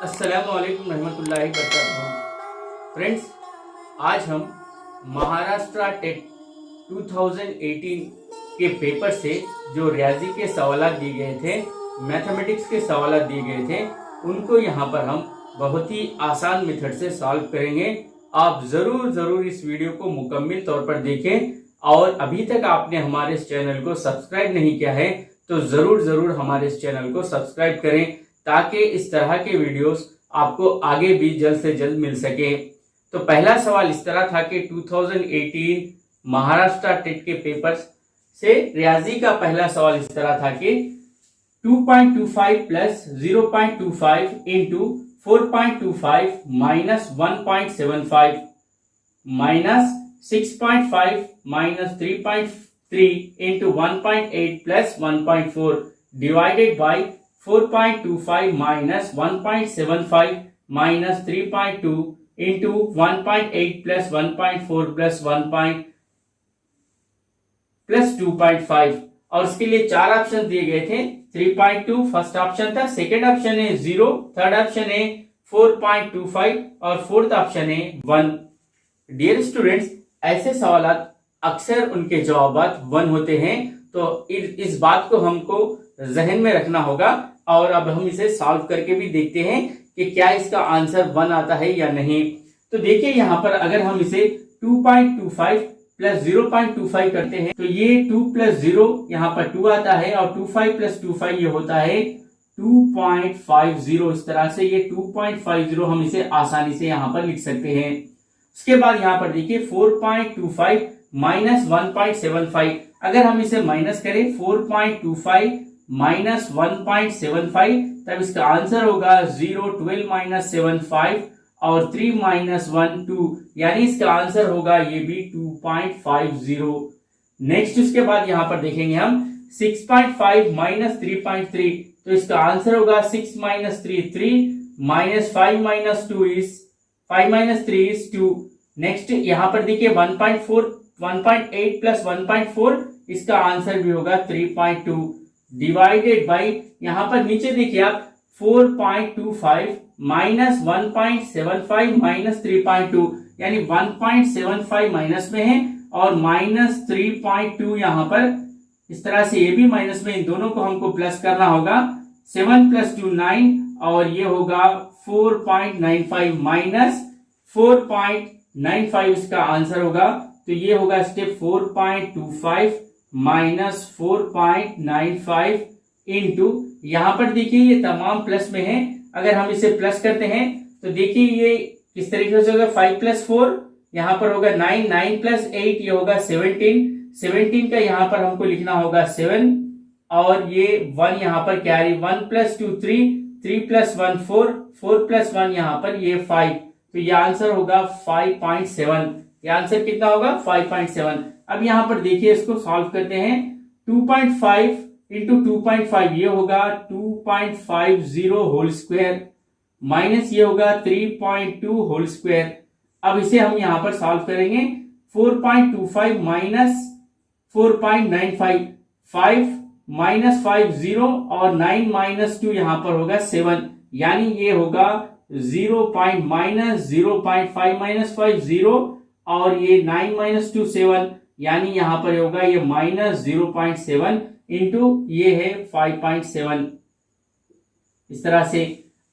अस्सलामुअलैकुम रहमतुल्लाहि वबरकातुहू। फ्रेंड्स, आज हम महाराष्ट्र टेट 2018 के पेपर से जो रियाजी के सवाल दिए गए थे, मैथमेटिक्स के सवाल दिए गए थे, उनको यहाँ पर हम बहुत ही आसान मेथड से सॉल्व करेंगे। आप जरूर इस वीडियो को मुकम्मल तौर पर देखें और अभी तक आपने हमारे इस चैनल को सब्सक्राइब नहीं किया है तो जरूर हमारे इस चैनल को सब्सक्राइब करें ताकि इस तरह के वीडियोस आपको आगे भी जल्द से जल्द मिल सके। तो पहला सवाल इस तरह था कि 2018 महाराष्ट्र टेट के पेपर से रियाजी का पहला सवाल इस तरह था कि 2.25 plus 0.25 into 4.25 minus 1.75 minus 6.5 minus 3.3 into 1.8 plus 1.4 divided by 4.25 minus 1.75 minus 3.2 into 1.8 plus 1.4 plus 2.5 और इसके लिए चार ऑप्शन दिए गए थे। 3.2 फर्स्ट ऑप्शन था, सेकेंड ऑप्शन है 0, थर्ड ऑप्शन है 4.25 और फोर्थ ऑप्शन है 1। डियर स्टूडेंट्स, ऐसे सवाल अक्सर उनके जवाब 1 होते हैं, तो इस बात को हमको जहन में रखना होगा और अब हम इसे सॉल्व करके भी देखते हैं कि क्या इसका आंसर 1 आता है या नहीं। तो देखिए यहाँ पर अगर हम इसे 2.25 प्लस 0.25 करते हैं तो ये 2 प्लस 0 यहाँ पर 2 आता है और 25 प्लस 25 ये होता है 2.50। इस तरह से ये 2.50 हम इसे आसानी से यहाँ पर लिख सकते हैं। उसके बाद यहाँ पर देखिए 4.25 माइनस 1.75, अगर हम इसे माइनस करें 4.25 माइनस 1.75 तब इसका आंसर होगा 0, 12 माइनस 75 और 3 माइनस 1 2, यानी इसका आंसर होगा ये भी 2.50। नेक्स्ट उसके बाद यहाँ पर देखेंगे हम 6.5 माइनस 3.3, तो इसका आंसर होगा 6 minus 3 3 minus 5 minus 2 is 5 minus 3 is 2। Next यहाँ पर देखिए 1.8 प्लस 1.4, इसका आंसर भी होगा 3.2 डिवाइडेड बाई यहाँ पर नीचे देखिए आप 4.25 माइनस 1.75 माइनस 3.2, यानी 1.75 माइनस में है और माइनस 3.2 यहाँ पर इस तरह से ये भी माइनस में, इन दोनों को हमको प्लस करना होगा। 7 प्लस 2 9 और ये होगा 4.95 माइनस 4.95 इसका आंसर होगा। तो ये होगा स्टेप 4.25 माइनस 4.95 इंटू यहाँ पर देखिए ये तमाम प्लस में है, अगर हम इसे प्लस करते हैं तो देखिए ये किस तरीके से होगा 5 प्लस 4 यहाँ पर होगा 9, 9 प्लस 8 ये होगा 17, 17 का यहाँ पर हमको लिखना होगा 7 और ये 1 यहाँ पर कैरी 1 प्लस 2 3, 3 प्लस 1 4, 4 प्लस 1 यहाँ पर ये 5, तो ये आंसर होगा 5.7। ये आंसर कितना होगा 5.7। अब यहाँ पर देखिए इसको सॉल्व करते हैं। 2.5 इंटू 2.5 ये होगा 2.50 होल स्क्वायर माइनस ये होगा 3.2 होल स्क्वायर। अब इसे हम यहाँ पर सॉल्व करेंगे। 4.25 माइनस 4.95, 5 माइनस 5 0 और 9 माइनस 2 यहाँ पर होगा 7, यानी ये होगा 0 माइनस 0.5 माइनस 5 0 और ये 9 माइनस 2 7, यानी यहाँ पर होगा ये माइनस 0.7 इंटू ये है 5.7 इस तरह से।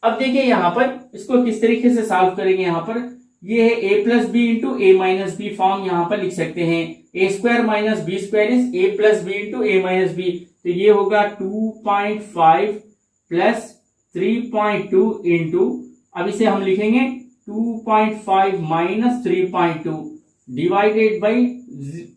अब देखिए यहाँ पर इसको किस तरीके से सॉल्व करेंगे। यहाँ पर ये है a plus B into A minus B form यहाँ पर लिख सकते हैं। A square minus B square is A plus B into A minus B, तो ये होगा 2.5 प्लस 3.2 इंटू, अब इसे हम लिखेंगे 2.5 minus 3.2 divided by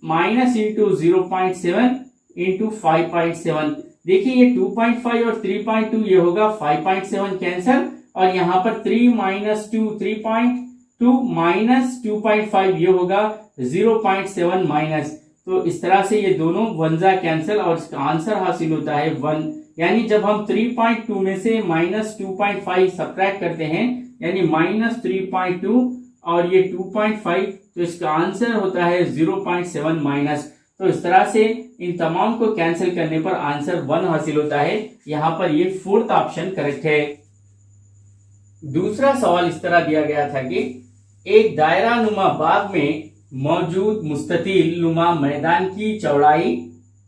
minus into 0.7 into 5.7। देखिए ये 2.5 और 3.2 ये होगा 5.7 कैंसल और यहाँ पर 3 माइनस 2 3.2 माइनस 2.5 ये होगा 0.7 माइनस, तो इस तरह से ये दोनों वनजा कैंसल और इसका आंसर हासिल होता है 1। यानी जब हम 3.2 में से माइनस 2.5 सब्ट्रैक्ट करते हैं यानी माइनस 3.2 और ये 2.5, तो इसका आंसर होता है 0.7 माइनस। तो इस तरह से इन तमाम को कैंसिल करने पर आंसर 1 हासिल होता है। यहाँ पर ये फोर्थ ऑप्शन करेक्ट है। दूसरा सवाल इस तरह दिया गया था कि एक दायरा नुमा बाग में मौजूद मुस्ततील नुमा मैदान की चौड़ाई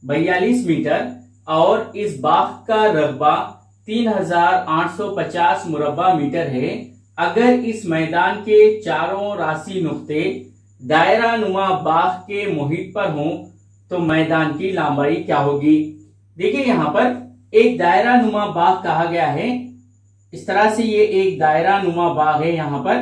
42 मीटर और इस बाग का रकबा 3850 मुरब्बा मीटर है। अगर इस मैदान के चारों राशि नुक्ते दायरा नुमा बाग के मुहित पर हों तो मैदान की लंबाई क्या होगी। देखिए यहाँ पर एक दायरा नुमा बाग कहा गया है। इस तरह से ये एक दायरा नुमा बाग है। यहाँ पर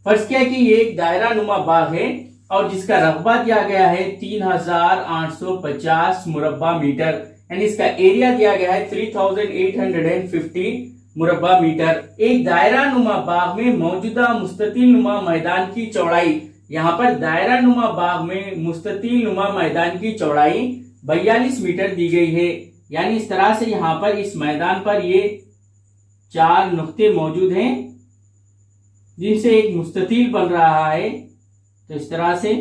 फर्ज किया कि ये एक दायरा नुमा बाग है और जिसका रकबा दिया गया है 3850 मुरब्बा मीटर, यानी इसका एरिया दिया गया है 3850 मुरब्बा मीटर। एक दायरा नुमा बाग में मौजूदा मुस्ततील नुमा मैदान की चौड़ाई, यहाँ पर दायरा नुमा बाग में मुस्ततील नुमा मैदान की चौड़ाई 42 मीटर दी गई है। यानी इस तरह से यहाँ पर इस मैदान पर ये 4 नुक्ते मौजूद हैं जिनसे एक मुस्ततील बन रहा है। तो इस तरह से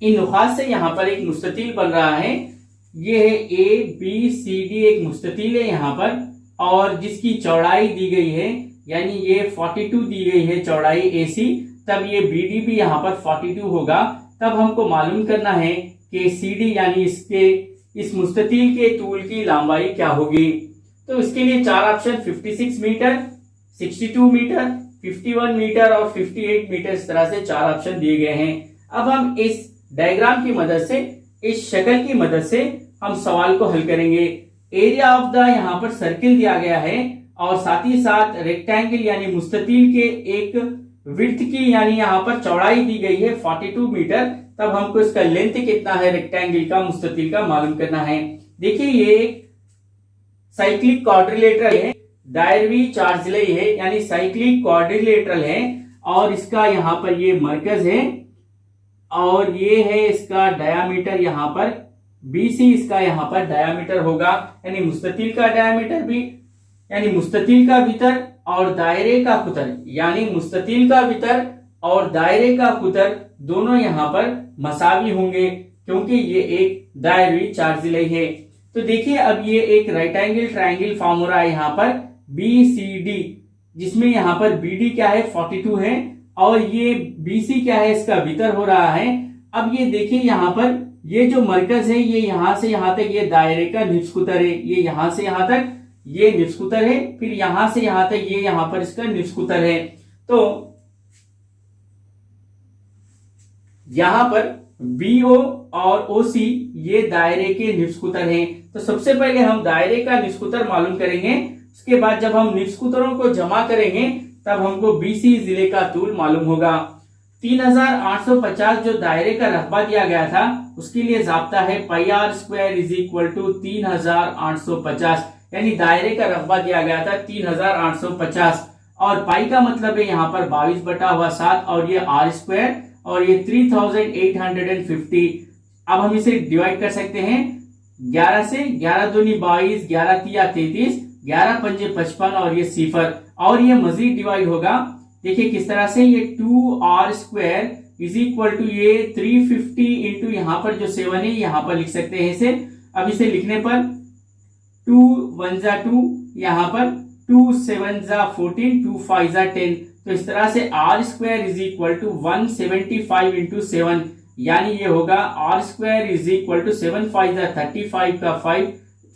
इन नुकात से यहां पर एक मुस्ततील बन रहा है। ये है ABCD एक मुस्ततील है यहाँ पर और जिसकी चौड़ाई दी गई है, यानी ये 42 दी गई है चौड़ाई AC, तब ये BD भी यहाँ पर 42 होगा। तब हमको मालूम करना है कि CD यानी इस मुस्ततील के तूल की लंबाई क्या होगी। तो इसके लिए 4 ऑप्शन 56 मीटर, 62 मीटर, 51 मीटर और 58 मीटर, इस तरह से 4 ऑप्शन दिए गए हैं। अब हम इस डायग्राम की मदद से, इस शक्ल की मदद से हम सवाल को हल करेंगे। एरिया ऑफ द यहाँ पर सर्किल दिया गया है और साथ ही साथ रेक्टेंगल यानी मुस्ततील के एक विड्थ की यानी यहाँ पर चौड़ाई दी गई है 42 मीटर। तब हमको इसका लेंथ कितना है रेक्टेंगल का, मुस्ततील का मालूम करना है। देखिए ये एक साइक्लिक क्वाड्रिलेटरल है, दायरवी चार्जलई है, यानी साइक्लिक क्वाड्रिलेटरल है और इसका यहाँ पर ये मरकज है और ये है इसका डायामीटर, यहाँ पर BC इसका यहाँ पर डायामीटर होगा, यानी मुस्ततील का डायामीटर भी, यानी मुस्ततील का भीतर और दायरे का कुतर, यानी मुस्ततील का भीतर और दायरे का कुतर दोनों यहाँ पर मसावी होंगे क्योंकि ये एक दायरवी चार्जलई है। तो देखिए अब ये एक राइट एंगल ट्रायंगल फॉर्म हो रहा है यहाँ पर BCD, जिसमें यहाँ पर BD क्या है 42 है और ये BC क्या है इसका भीतर हो रहा है। अब ये देखिए यहाँ पर ये जो मरकज है ये यहां से यहां तक ये दायरे का निफ्स कुतर है, ये यहां से यहां तक ये निफ्स कुतर है, फिर यहां से यहां तक ये यहां पर इसका निफ्स कुतर है। तो यहां पर BO और OC ये दायरे के निफ्स कुतर हैं। तो सबसे पहले हम दायरे का निफ्स कुतर मालूम करेंगे, उसके बाद जब हम निफ्स कुतरों को जमा करेंगे तब हमको BC जिले का तूल मालूम होगा। 3850 जो दायरे का रकबा दिया गया था उसके लिए जाब्ता है πr² = 3850, यानी दायरे का रकबा दिया गया था 3850 और पाई का मतलब है यहाँ पर 22/7 और ये r² और ये 3850। अब हम इसे डिवाइड कर सकते हैं 11 से, 11 दूनी 22, 11 तिया 33, 11 पंजे 55 और ये 0 और ये मजीद डिवाइड होगा। देखिए किस तरह से, ये 2r² = ये 350 इंटू यहाँ पर जो 7 है यहाँ पर लिख सकते हैं इसे। अब इसे लिखने पर 2 1 जा 2, यहाँ पर 2 7 जा 14, 2 5 जा 10। तो इस तरह से r² = 175 इंटू 7, यानी ये होगा r² = 7 5 जा 35 का 5,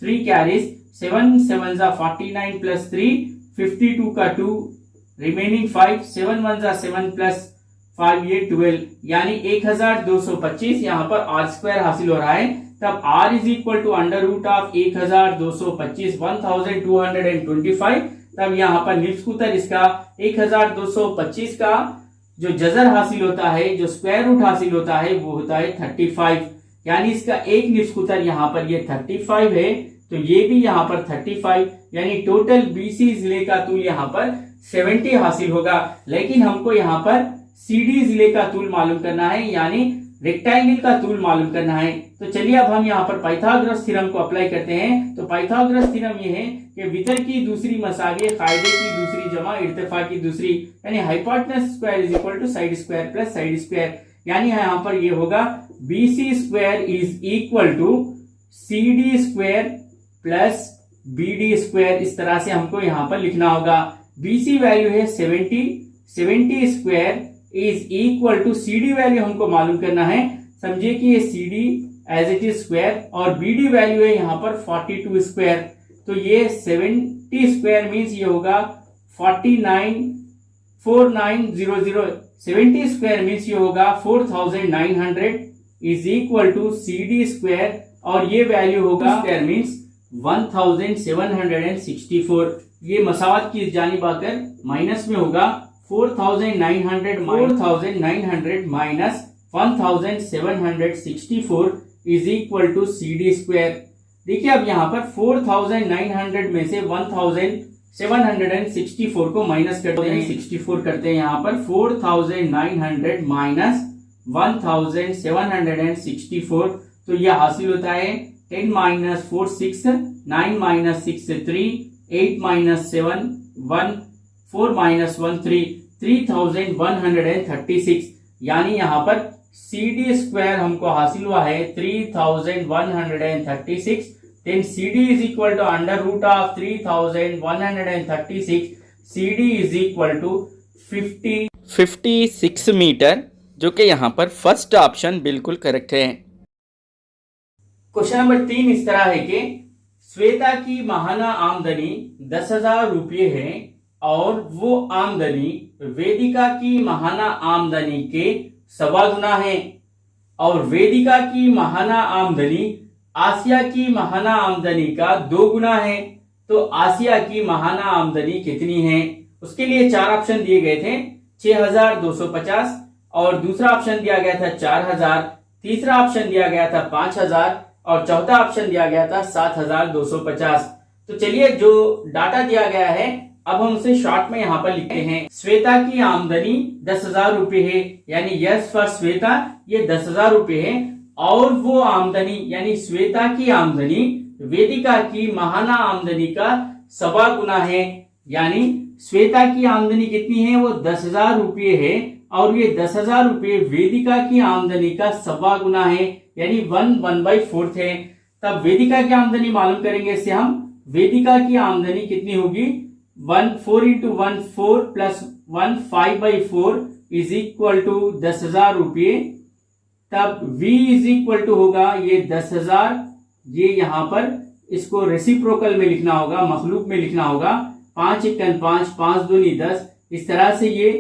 3 कैरीज, 7 7 जा 49 प्लस 3, 52 का 2, रिमेनिंग 5, 7 1 जा 7 प्लस 5 ये 12, यानी 1225 यहाँ पर r² हासिल हो रहा है। तब r = √1225 1225, तब यहाँ पर निफ्स कुतर इसका 1225 का जो जजर हासिल होता है, जो स्क्वायर रूट हासिल होता है वो होता है 35, यानी इसका एक निफ्स कुतर यहाँ पर ये 35 है तो ये भी यहाँ पर 35, यानी टोटल BC जिले का तूल यहाँ पर 70 हासिल होगा। लेकिन हमको यहाँ पर CD जिले का तूल मालूम करना है, यानी रेक्टेंगल का तूल मालूम करना है। तो चलिए अब हम यहाँ पर पाइथागोरस थ्योरम को अप्लाई करते हैं। तो पाइथागोरस थ्योरम ये है कि वितर की दूसरी मसागे कायदे की दूसरी जमा इर्तिफा की दूसरी, यानी hypotenuse square = side square plus side square, यानी यहाँ पर ये होगा BC square is equal to CD square plus BD square. इस तरह से हमको यहाँ पर लिखना होगा। BC वैल्यू है 70 square is equal to CD value हमको मालूम करना है। समझिए कि ये CD as it is square और BD वैल्यू है यहाँ पर 42 स्क्वायर। तो ये 70 स्क्वायर मीन्स ये होगा 4900। 70 स्क्वायर मीन्स ये होगा 4900 is equal to CD square और ये वैल्यू होगा स्क्वायर मीन्स 1764। ये मसावत की जानिब आकर माइनस में होगा 4900 minus 1764 is equal to CD square. देखिए अब यहाँ पर 4900 में से 1764 को माइनस करते हैं, 64 करते हैं यहाँ पर 4900 माइनस 1764। तो यह हासिल होता है 10 माइनस 4 6, 9 माइनस 6 3, 8 माइनस 7 1, 4 माइनस 1 3, 3136। यानी यहाँ पर CD स्क्वायर हमको हासिल हुआ है 3136। Then CD is equal to under root of 3136। CD is equal to 56 metre, जो कि यहाँ पर फर्स्ट ऑप्शन बिल्कुल करेक्ट है। क्वेश्चन नंबर 3 इस तरह है कि श्वेता की माहाना आमदनी 10,000 रुपये है और वो आमदनी वेदिका की माहाना आमदनी के 1.25 गुना है और वेदिका की माहाना आमदनी आसिया की माहाना आमदनी का 2 गुना है। तो आसिया की माहाना आमदनी कितनी है? उसके लिए 4 ऑप्शन दिए गए थे, 6,250 और दूसरा ऑप्शन दिया गया था 4,000, तीसरा ऑप्शन दिया गया था 5,000 और चौथा ऑप्शन दिया गया था 7,250। तो चलिए जो डाटा दिया गया है अब हम उसे शॉर्ट में यहाँ पर लिखते हैं। श्वेता की आमदनी 10,000 रुपये है, यानी यस फॉर श्वेता ये 10,000 रुपये है और वो आमदनी यानी श्वेता की आमदनी वेदिका की माहाना आमदनी का 1.25 गुना है। यानी श्वेता की आमदनी कितनी है? वो 10,000 रुपये है और ये 10,000 रुपये वेदिका की आमदनी का 1.25 गुना है, यानी 1/4 है। तब वेदिका की आमदनी मालूम करेंगे इससे हम। वेदिका की आमदनी कितनी होगी? 4 into 1 4 plus 1 5/4 is equal to 10,000 रुपये। तब V इज इक्वल टू होगा ये 10,000, ये यहाँ पर इसको रेसिप्रोकल में लिखना होगा, मखलूक में लिखना होगा। 5 × 5, 5 दूनी 10, इस तरह से ये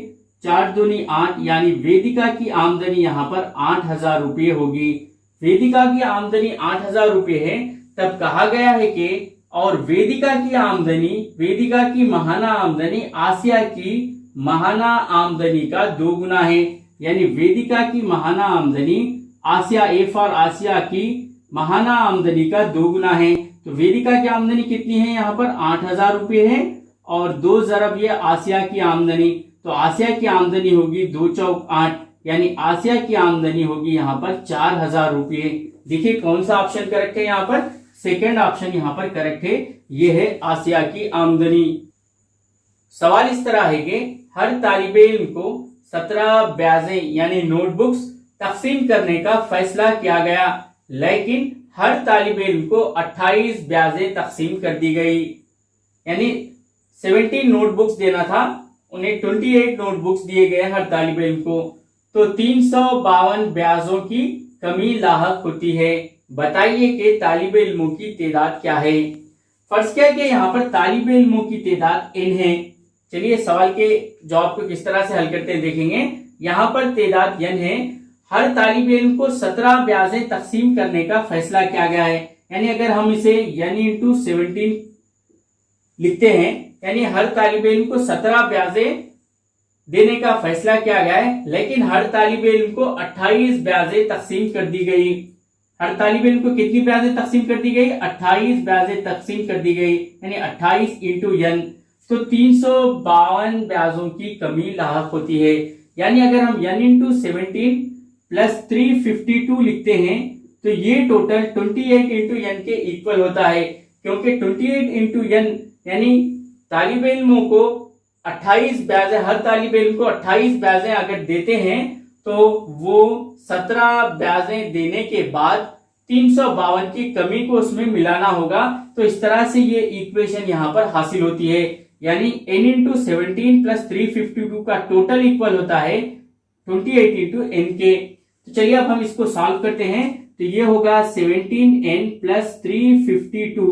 4 दूनी 8, यानी वेदिका की आमदनी यहाँ पर 8,000 रुपये होगी। वेदिका की आमदनी 8,000 रुपये है। तब कहा गया है कि और वेदिका की आमदनी, वेदिका की माहाना आमदनी आसिया की माहाना आमदनी का 2 गुना है, यानी वेदिका की माहाना आमदनी आसिया ए फॉर आसिया की माहाना आमदनी का 2 गुना है। तो वेदिका की आमदनी कितनी है? यहाँ पर 8,000 रुपये है और 2 ज़रब ये आसिया की आमदनी, तो आसिया की आमदनी होगी 2 चौक 8, यानी आसिया की आमदनी होगी यहाँ पर 4,000 रुपये। देखिए कौन सा ऑप्शन करेक्ट है? यहाँ पर सेकेंड ऑप्शन यहाँ पर करेक्ट है, ये है आसिया की आमदनी। सवाल इस तरह है कि हर तालिबे इल्म को 17 ब्याजें यानी नोटबुक्स तकसीम करने का फैसला किया गया, लेकिन हर तालिबे इल्म को 28 ब्याजें तकसीम कर दी गई। यानी 17 नोटबुक्स देना था, उन्हें 28 नोटबुक्स दिए गए हर तालिबे इल्म को। तो 352 ब्याजों की कमी लाहक होती है। बताइए कि तालिबे इल्मों की तादाद क्या है? फर्ज किया कि यहाँ पर तालिबे इल्मों की तादाद n है। चलिए सवाल के जवाब को किस तरह से हल करते हैं देखेंगे। यहाँ पर तादाद n है, हर तालिबे इल्म को 17 ब्याजें तकसीम करने का फैसला किया गया है। यानी अगर हम इसे n × 17 लिखते हैं, यानी हर तालिबे इल्म को 17 ब्याजें देने का फैसला किया गया है, लेकिन हर तालिबे इल्म को 28 ब्याजें तकसीम कर दी गई। हर तालिबे इल्म को कितनी ब्याजें तकसीम कर दी गई? 28 ब्याजें तकसीम कर दी गई, यानी 28 × n। तो 352 ब्याजों की कमी लाहक होती है। यानी अगर हम n × 17 प्लस 352 लिखते हैं तो ये टोटल 28 × n के इक्वल होता है, क्योंकि 28 × n यानी तालिबे इल्मों को 28 ब्याजें, हर तालिबे इल्म को 28 ब्याजें अगर देते हैं तो वो 17 ब्याजें देने के बाद 352 की कमी को उसमें मिलाना होगा। तो इस तरह से ये इक्वेशन यहां पर हासिल होती है, यानी n इंटू 17 प्लस 352 का टोटल इक्वल होता है 28 इंटू एन के। तो चलिए अब हम इसको सॉल्व करते हैं। तो ये होगा 17n plus 352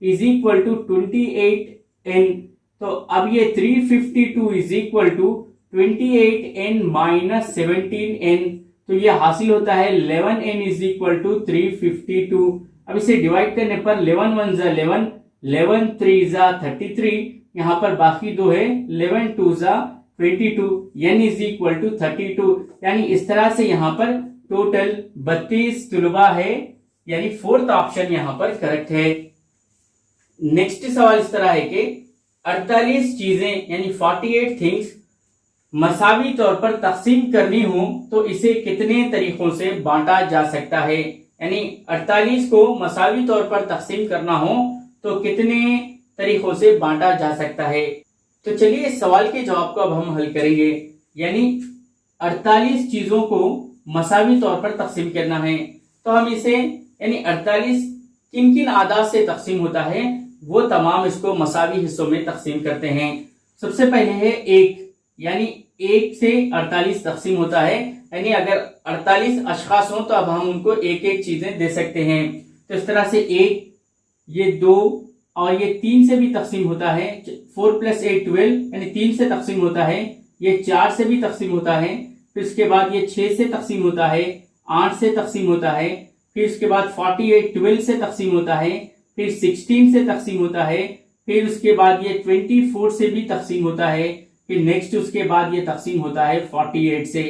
is equal to 28n। तो अब ये 352 is equal to 28n minus 17n, तो ये हासिल होता है 11n इज इक्वल टू 352। अब इसे डिवाइड करने पर 11 1 जा 11, 11 3 जा 33, यहाँ पर बाकी दो है 11 2 जा 22, n इज इक्वल टू 32। यानी इस तरह से यहाँ पर टोटल 32 तुलबा है, यानी फोर्थ ऑप्शन यहाँ पर करेक्ट है। नेक्स्ट सवाल इस तरह है कि 48 चीजें यानी 48 थिंग्स मसावी तौर पर तकसीम करनी हो तो इसे कितने तरीकों से बांटा जा सकता है। यानी 48 को मसावी तौर पर तकसीम करना हो तो कितने तरीकों से बांटा जा सकता है। तो चलिए इस सवाल के जवाब को अब हम हल करेंगे। यानी 48 चीजों को मसावी तौर पर तकसीम करना है, तो हम इसे यानी 48 किन किन आदाद से तकसीम होता है वो तमाम इसको मसावी हिस्सों में तकसीम करते हैं। सबसे पहले है एक, यानी एक से 48 तकसीम होता है, यानी अगर 48 अशखास हो तो अब हम उनको एक एक चीजें दे सकते हैं। तो इस तरह से एक, ये 2 और ये 3 से भी तकसीम होता है, 4 + 8 12, यानी 3 से तकसीम होता है। ये 4 से भी तकसीम होता है, फिर उसके बाद ये 6 से तकसीम होता है, 8 से तकसीम होता है, फिर उसके बाद 48 12 से तकसीम होता है, फिर 16 से तकसीम होता है, फिर उसके बाद ये 24 से भी तकसीम होता है, फिर नेक्स्ट उसके बाद ये तकसीम होता है 48 से।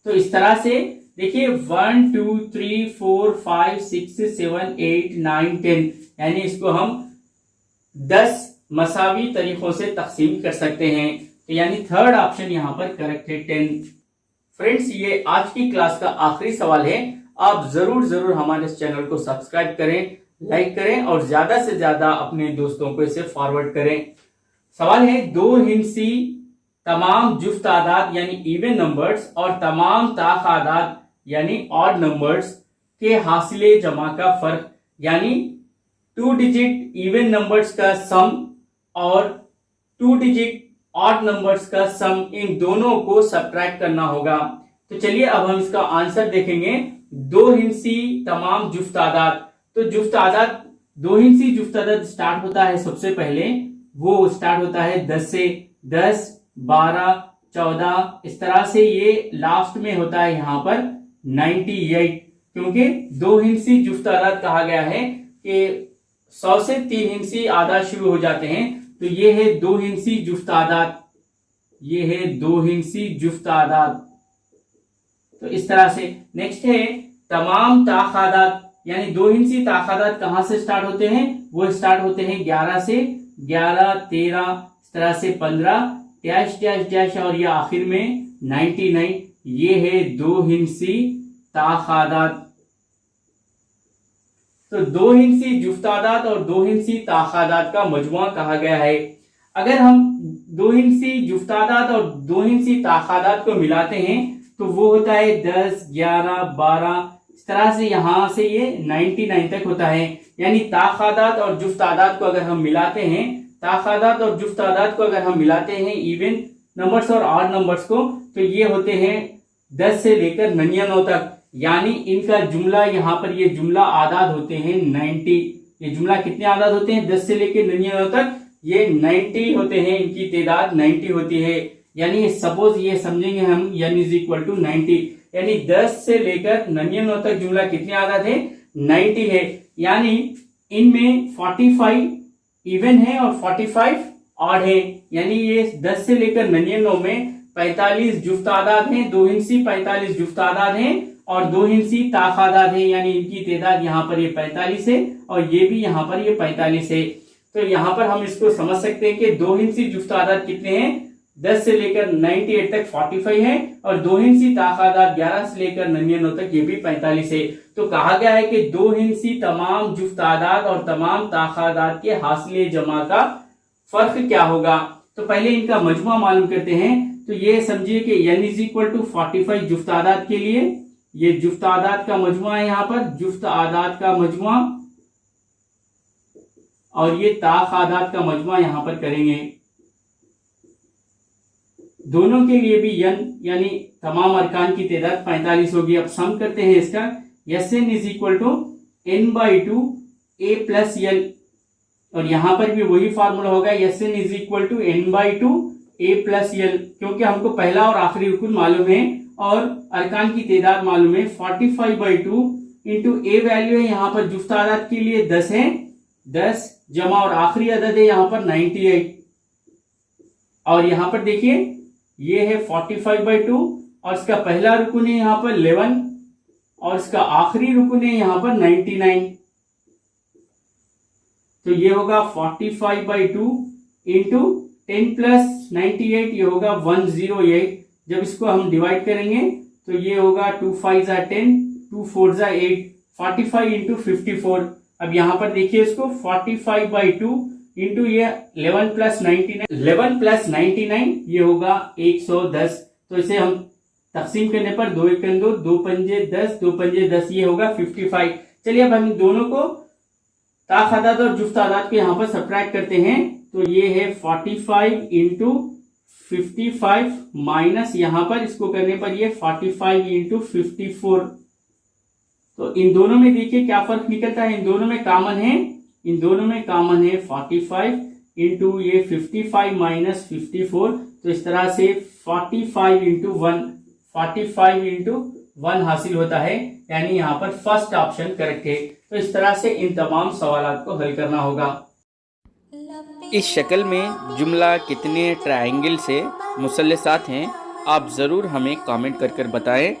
तो इस तरह से देखिए 1 2 3 4 5 6 7 8 9 10, यानी इसको हम 10 मसावी तरीकों से तकसीम कर सकते हैं। तो यानी थर्ड ऑप्शन यहाँ पर करेक्ट है 10। फ्रेंड्स, ये आज की क्लास का आखिरी सवाल है। आप जरूर हमारे इस चैनल को सब्सक्राइब करें, लाइक करें और ज्यादा से ज्यादा अपने दोस्तों को इसे फॉरवर्ड करें। सवाल है 2 हिंसी तमाम जुफ्त आदाद यानी इवन नंबर्स और तमाम ताख आदाद यानी ऑड नंबर्स के हासिले जमा का फर्क, यानी 2 डिजिट इवन नंबर्स का सम और 2 डिजिट ऑड नंबर्स का सम, इन दोनों को सब्ट्रैक्ट करना होगा। तो चलिए अब हम इसका आंसर देखेंगे। 2 हिंसी तमाम जुफ्त आदाद, तो जुफ्त आदाद 2 हिंसी जुफ्त आदाद स्टार्ट होता है सबसे पहले, वो स्टार्ट होता है 10 से, 10 12 14, इस तरह से ये लास्ट में होता है यहाँ पर 98, क्योंकि 2 हिंसी जुफ्त आदाद कहा गया है कि 100 से 3 हिंसी आदाद शुरू हो जाते हैं। तो ये है 2 हिंसी जुफ्त आदाद, ये है 2 हिंसी जुफ्त आदाद। तो इस तरह से नेक्स्ट है तमाम ताखादात, यानी 2 हिंसी ताखादात कहां से स्टार्ट होते हैं, वो स्टार्ट होते हैं 11 से, 11 13, इस तरह से 15 डैश डैश डैश और ये आखिर में 99। ये है 2 हिंसी ताखादात। तो 2 हिंसी जुफ्तादात और 2 हिंसी ताखादात का मजमुआ कहा गया है। अगर हम 2 हिंसी जुफ्तादात और 2 हिंसी ताखादात को मिलाते हैं तो वो होता है 10 11 12, इस तरह से यहां से ये 99 तक होता है। यानी ताखादात और जुफ्तादात को अगर हम मिलाते हैं, ताखादात और जुफ्तादात को अगर हम मिलाते हैं इवन नंबर्स और ऑड नंबर्स को, तो ये होते हैं 10 से लेकर 99 तक। यानी इनका जुमला यहाँ पर ये जुमला आदाद होते हैं 90। ये जुमला कितने आदाद होते हैं 10 से लेकर 99 तक, ये 90 होते हैं, इनकी तादाद 90 होती है। यानी सपोज ये समझेंगे हम n इज इक्वल टू 90, यानी 10 से लेकर 99 तक जुमला कितने आदाद है 90 है। यानी इनमें 45 इवन है और 45 ऑड है, यानी ये 10 से लेकर 99 में 45 जुफ्त आदाद हैं, 2 हिंसी 45 जुफ्त आदाद हैं और 2 हिंसी ताखादात है, यानी इनकी तादाद यहाँ पर ये 45 है और ये भी यहाँ पर ये 45 है। तो यहाँ पर हम इसको समझ सकते हैं कि 2 हिंसी जुफ्त आदाद कितने हैं 10 से लेकर 98 तक 45 है और 2 हिंसी ताखादात 11 से लेकर 99 तक ये भी 45 है। तो कहा गया है कि 2 हिंसी तमाम जुफ्त आदाद और तमाम ताखादात के हासिले जमा का फर्क क्या होगा। तो पहले इनका मजमुआ मालूम करते हैं। तो ये समझिए कि n इज इक्वल टू 45 जुफ्त आदाद के लिए, ये जुफ्त आदाद का मजमुआ है, यहाँ पर जुफ्त आदाद का मजमुआ, और ये ताख आदाद का मजमुआ यहां पर करेंगे। दोनों के लिए भी n यानी तमाम अरकान की तादाद 45 होगी। अब सम करते हैं इसका, Sn is equal to n/2 a plus n, और यहां पर भी वही फार्मूला होगा, Sn is equal to n/2 a plus n, क्योंकि हमको पहला और आखिरी रुकन मालूम है और अरकान की तादाद मालूम है। 45/2 इंटू a वैल्यू है यहाँ पर जुफ्त आदाद के लिए 10 है, 10 जमा और आखिरी अदद है यहाँ पर 98, और यहाँ पर देखिए ये है 45/2 और इसका पहला रुकन है यहाँ पर 11 और इसका आखिरी रुकन है यहाँ पर 99। तो ये होगा 45/2 इंटू 10 प्लस 98, ये होगा 108। जब इसको हम डिवाइड करेंगे तो ये होगा 2 5 ज़ा 10, 2 4 ज़ा 8, 45 इंटू 54। अब यहां पर देखिए इसको 45/2 इंटू ये 11 प्लस 99, ये होगा 110। तो इसे हम तकसीम करने पर 2 1 2, 2 पंजे 10, 2 पंजे 10, ये होगा 55। चलिए अब हम दोनों को ताख आदाद और जुफ्त आदाद को यहाँ पर सब्ट्रैक्ट करते हैं। तो ये है 45 इंटू 55 माइनस यहाँ पर इसको करने पर ये 45 इंटू 54। तो इन दोनों में देखिए क्या फर्क निकलता है, इन दोनों में कॉमन है 45 इंटू ये 55 माइनस 54। तो इस तरह से 45 इंटू 1 हासिल होता है, यानी यहाँ पर फर्स्ट ऑप्शन करेक्ट है। तो इस तरह से इन तमाम सवालात को हल करना होगा। इस शक्ल में जुमला कितने ट्रायंगल से मुसल्लसात हैं, आप ज़रूर हमें कमेंट कर बताएं।